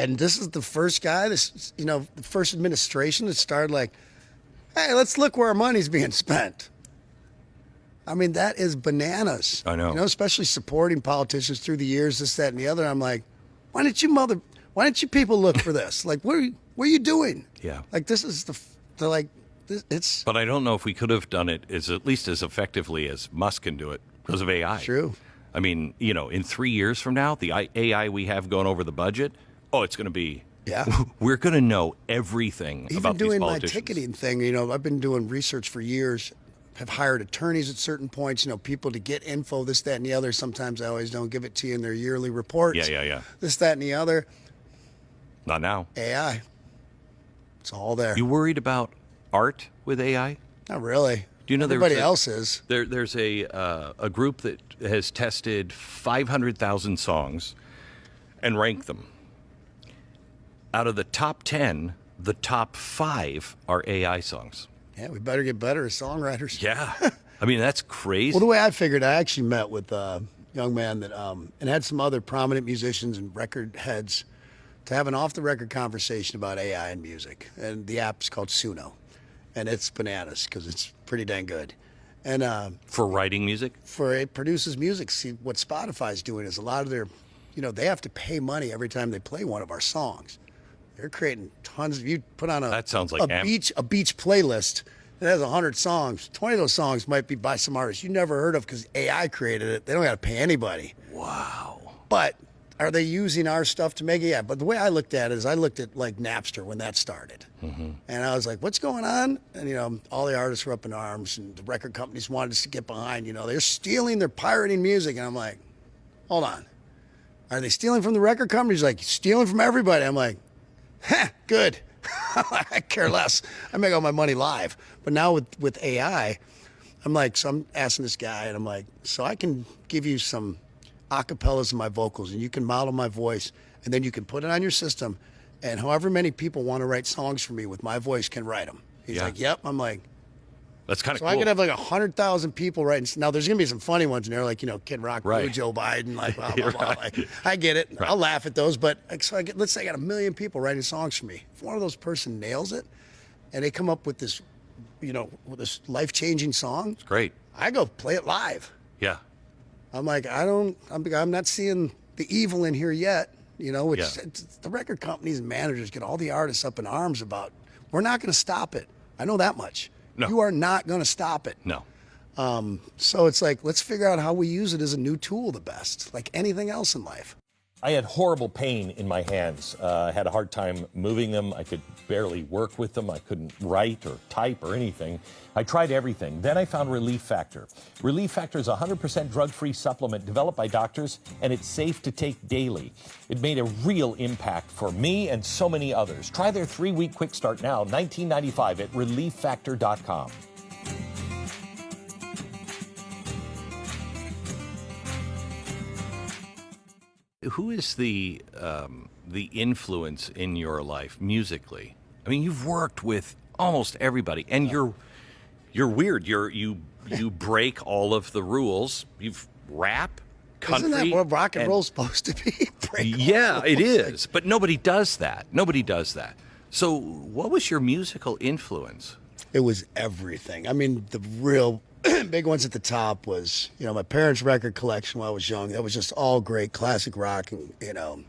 And this is the first guy, the first administration that started like, hey, let's look where our money's being spent. I mean, that is bananas. I know. Especially supporting politicians through the years, this, that, and the other. I'm like, why didn't you people look for this? Like, what are you doing? Yeah. Like, this is it's. But I don't know if we could have done it at least as effectively as Musk can do it because of AI. True. I mean, in 3 years from now, the AI we have going over the budget, it's going to be. Yeah. We're going to know everything about these politicians. Even doing my ticketing thing, I've been doing research for years. Have hired attorneys at certain points, people to get info, this, that, and the other. Sometimes I always don't give it to you in their yearly reports. Yeah. This, that, and the other. Not now. AI. It's all there. You worried about art with AI? Not really. Do you know everybody else is? There's a group that has tested 500,000 songs and ranked them. Out of the top 10, the top 5 are AI songs. Yeah, we better get better as songwriters. Yeah. I mean, that's crazy. Well, the way I figured, I actually met with a young man that and had some other prominent musicians and record heads to have an off-the-record conversation about AI and music. And the app's called Suno. And it's bananas because it's pretty dang good. And for writing music? It produces music. See, what Spotify's doing is a lot of their, they have to pay money every time they play one of our songs. They're creating tons of. You put on that sounds like a beach playlist that has 100 songs. 20 of those songs might be by some artists you never heard of because AI created it. They don't got to pay anybody. Wow. But are they using our stuff to make it? Yeah. But the way I looked at it is I looked at like Napster when that started, and I was like, "What's going on?" And all the artists were up in arms, and the record companies wanted us to get behind. They're stealing, they're pirating music, and I'm like, "Hold on, are they stealing from the record companies?" Like stealing from everybody. I'm like. Good. I care less. I make all my money live. But now with AI, I'm asking this guy, and I'm like, so I can give you some acapellas of my vocals, and you can model my voice, and then you can put it on your system, and however many people want to write songs for me with my voice can write them. He's like, yep. I'm like, that's kind of so cool. I could have like 100,000 people writing. Now there's gonna be some funny ones in there, like Kid Rock, right. Joe Biden, like blah blah blah. Like, I get it. Right. I'll laugh at those, but let's say I got 1 million people writing songs for me. If one of those person nails it, and they come up with this, with this life-changing song, it's great. I go play it live. Yeah. I'm like, I'm not seeing the evil in here yet. The record companies and managers get all the artists up in arms about. We're not going to stop it. I know that much. No. You are not going to stop it. No. So it's like, let's figure out how we use it as a new tool the best, like anything else in life. I had horrible pain in my hands. I had a hard time moving them. I could barely work with them. I couldn't write or type or anything. I tried everything. Then I found Relief Factor. Relief Factor is a 100% drug-free supplement developed by doctors, and it's safe to take daily. It made a real impact for me and so many others. Try their 3-week quick start now, $19.95 at relieffactor.com. Who is the influence in your life musically? I mean, you've worked with almost everybody, and you're weird. You break all of the rules. You've rap, country. Isn't that what rock and roll's supposed to be? Yeah, it is. But nobody does that. Nobody does that. So, what was your musical influence? It was everything. I mean, the real big ones at the top was, my parents' record collection when I was young. That was just all great classic rock and,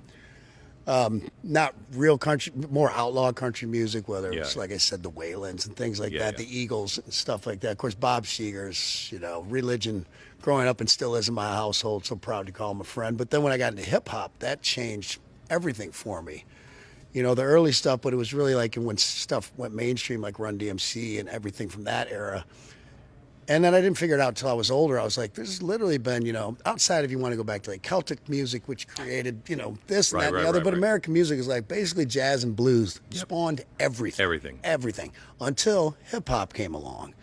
not real country, more outlaw country music, whether it was, like I said, the Whalens and things like that, the Eagles and stuff like that. Of course, Bob Seger's, religion growing up and still is in my household, so proud to call him a friend. But then when I got into hip hop, that changed everything for me. The early stuff, but it was really like when stuff went mainstream, like Run DMC and everything from that era. And then I didn't figure it out until I was older. I was like, this has literally been, outside if you want to go back to like Celtic music, which created, this and that and the other. But American music is like basically jazz and blues spawned everything. Everything. Until hip hop came along.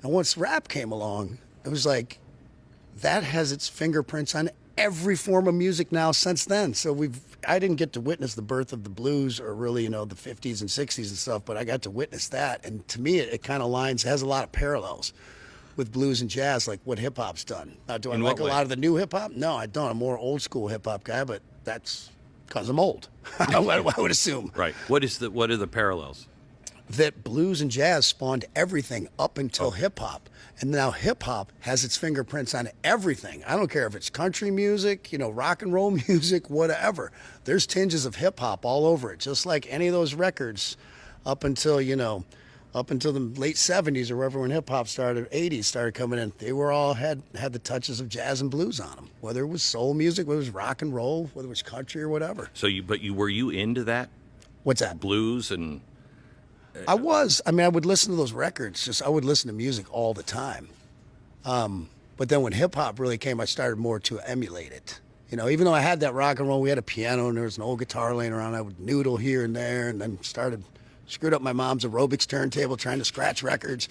And once rap came along, it was like, that has its fingerprints on every form of music now since then. So I didn't get to witness the birth of the blues or really, the 50s and 60s and stuff, but I got to witness that. And to me, it kind of has a lot of parallels with blues and jazz, like what hip hop's done. Now, do I like a lot of the new hip hop? No, I don't. I'm more old school hip hop guy, but that's Because I'm old. I would assume. Right. What are the parallels? That blues and jazz spawned everything up until hip hop. And now hip hop has its fingerprints on everything. I don't care if it's country music, rock and roll music, whatever. There's tinges of hip hop all over it, just like any of those records up until the late 70s or wherever when hip hop started, 80s started coming in. They were all had the touches of jazz and blues on them, whether it was soul music, whether it was rock and roll, whether it was country or whatever. So were you into that? What's that? Blues and I was. I would listen to those records. I would listen to music all the time. But then when hip hop really came, I started more to emulate it. Even though I had that rock and roll, we had a piano and there was an old guitar laying around. I would noodle here and there, and then screwed up my mom's aerobics turntable trying to scratch records.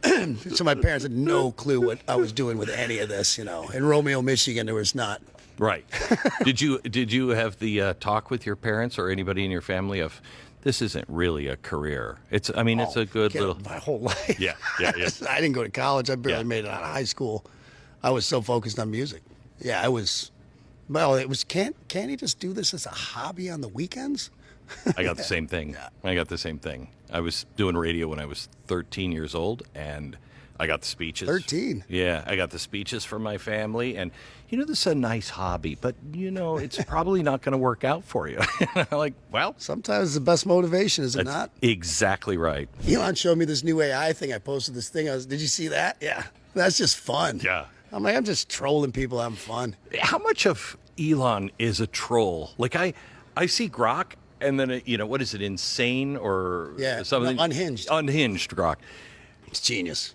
So my parents had no clue what I was doing with any of this. In Romeo, Michigan, there was not. Right. Did you have the talk with your parents or anybody in your family of, this isn't really a career? It's a good little. My whole life. Yeah. I didn't go to college. I barely made it out of high school. I was so focused on music. Yeah, I was. Well, it was. Can't he just do this as a hobby on the weekends? I got the same thing. Yeah. I got the same thing. I was doing radio when I was 13 years old, and I got the speeches. 13? Yeah, I got the speeches from my family, and this is a nice hobby, but it's probably not going to work out for you. I'm like, well, sometimes the best motivation, is it not? Exactly right. Elon showed me this new AI thing. I posted this thing. Did you see that? Yeah, that's just fun. Yeah. I'm like, I'm just trolling people, having fun. How much of Elon is a troll? Like I see Grok. And then, what is it, insane or something? No, unhinged. Unhinged Grok. It's genius.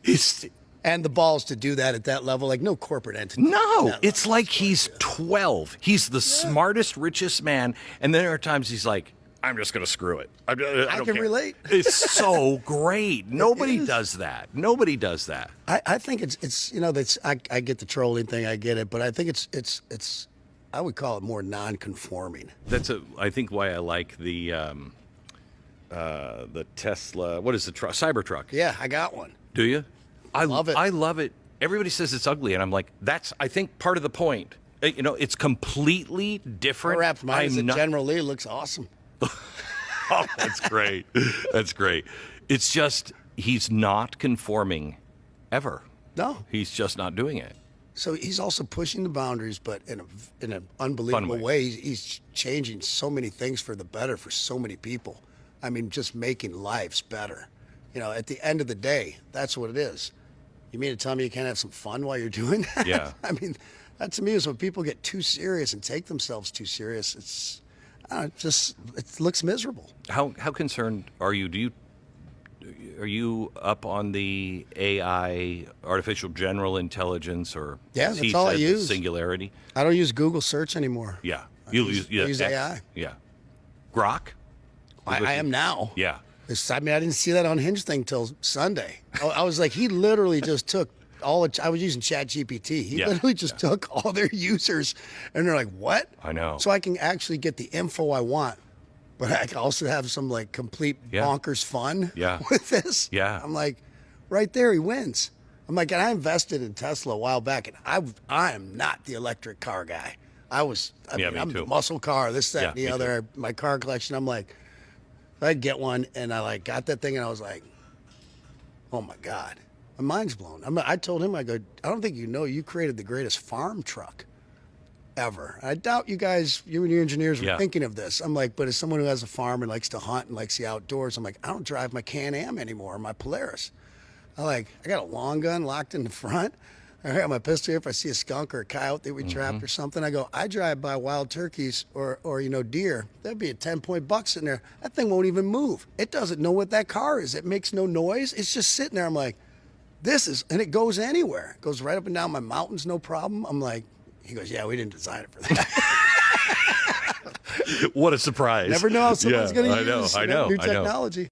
And the balls to do that at that level, like no corporate entity. No, it's like he's 12. He's the smartest, richest man. And then there are times he's like, I'm just going to screw it. I don't can care. relate. It's so great. Nobody does that. Nobody does that. I think it's I get the trolling thing. I get it. But I think it's I would call it more non-conforming. I think why I like the Tesla. What is the truck? Cybertruck. Yeah, I got one. Do you? I love it. I love it. Everybody says it's ugly, and I'm like, that's I think part of the point. It's completely different. Perhaps mine is General Lee looks awesome. Oh, that's great. That's great. It's just he's not conforming ever. No, he's just not doing it. So he's also pushing the boundaries, but in an unbelievable way. He's changing so many things for the better for so many people. Just making lives better. At the end of the day, that's what it is. You mean to tell me you can't have some fun while you're doing that? Yeah. That to me is when people get too serious and take themselves too serious. It looks miserable. How concerned are you? Are you up on the AI, artificial general intelligence, or that's all I use. Singularity? I don't use Google search anymore. Yeah, I use AI. Yeah, Grok. I am now. Yeah. I didn't see that unhinged thing till Sunday. I was like, he literally just took I was using ChatGPT. He literally just took all their users, and they're like, "What?" I know. So I can actually get the info I want. But I can also have some complete bonkers fun with this. Yeah. I'm like, right there, he wins. I'm like, and I invested in Tesla a while back, and I am not the electric car guy. I'm the muscle car, this, that, and the other. My car collection, I'm like, I'd get one, and I got that thing, and I was like, oh my God, my mind's blown. I told him, I don't think you created the greatest farm truck ever. I doubt you guys, you and your engineers were thinking of this. I'm like, but as someone who has a farm and likes to hunt and likes the outdoors, I'm like, I don't drive my Can-Am anymore, or my Polaris. I got a long gun locked in the front. I got my pistol here if I see a skunk or a coyote that we trapped or something. I drive by wild turkeys or deer. That'd be a 10-point buck sitting there. That thing won't even move. It doesn't know what that car is. It makes no noise. It's just sitting there. I'm like, and it goes anywhere. It goes right up and down my mountains, no problem. I'm like, he goes, yeah, we didn't design it for that. What a surprise. Never know how someone's going to use I know, new technology.